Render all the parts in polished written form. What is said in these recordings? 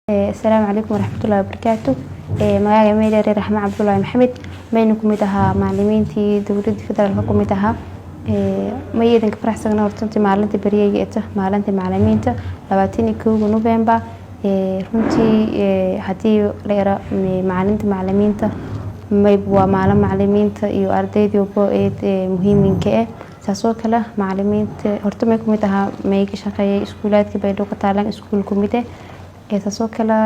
السلام عليكم ورحمة الله وبركاته. مقاعي ميلي رحمة عبد الله محمد ما ينكم متها معلمينتي دولة فدرال حكومتها ما يدنك فرحسنا ورتنتي معلنتي بريئة معلنتي معلمينتا لباتيني كوغو نوفمبر runtii hadii la yara maalinta macallimiinta waa maalin macallimiinta iyo ardayda muhiimka ah taasoo kale macallimiinta horta ma kumid aha may ka shaqeeyay iskuulaadka bay ka taalan iskuul kumid ah taasoo kale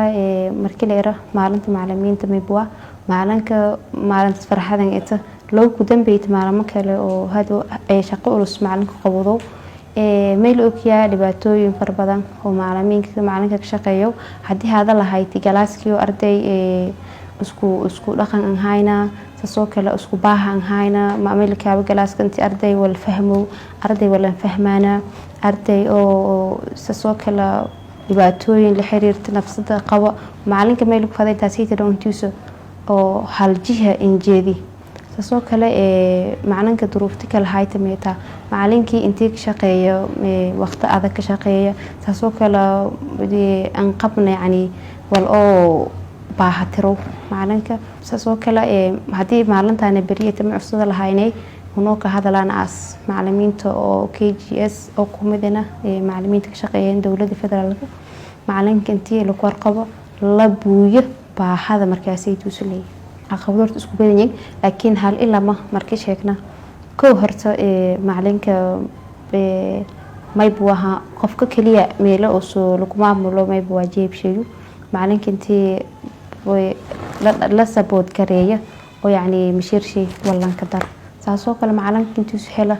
markii la yara maalinta macallimiinta waa maalinta farxadan inta loo ku dambeeyay maalmo kale oo hado ay shaqo ulus macallinka qabado meel okiya dhibaatooyin far badan oo macallinka ka shaqeeyo hadii hada lahayd galaaskiyo arday isku dhaqan aan hayna taasoo kale isku baahan hayna maamulka galaaska intii arday wal fahmo arday wala fahmaana arday oo taasoo kale dhibaatooyin la xiriirta nafsada qabo macallinka meel ku faday taasiyada doontiisa oo hal jiha injeedi taasoo kale macallinka duruufta kala hayta meeta macallinkii intii ka shaqeeyo waqti adag ka shaqeeyo taasoo kale aan qabna yani wal oo baahatiro macallinka taasoo kale hadii maalintaana bariyada macusada lahaynay inoo ka hadlaan as macallimiinta oo KGS oo kumidana macallimiinta ka shaqeeyeen dawladda federaalka macallinka intii la warqabo la buuyo baahada markaas ay tuusulay caqabadooda isku badan yihiin laakiin hal ilaa markii sheegna koo horta macallinka may buuha qofka kaliya meelo oo soo lagu maamulo may buu waajib sheeyo macallinka intii la support gareeya oo yani mishirshay wallan ka dar taasoo kale macallinka intii hela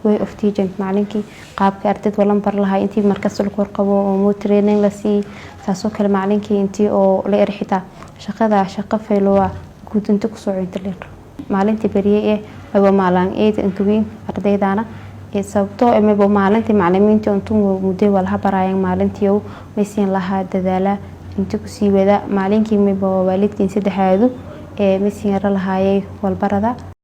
way of teaching macallinkii qaabka ardayda wallan bar lahaa intii markaas la warqabo oo training la sii taasoo kale macallinkii intii oo la erxita shaqo faylowa gudunta ku soo inta leer maalintii bariyay waa maalin inta weyn ardaydana sababtoo ah maalintii macallimiinta intuu muddo walaha barayaan maalintii maysan laha dadaala inta ku sii wada maalinkii waalidkiin saddexaadu maysan yara lahaayay walbarada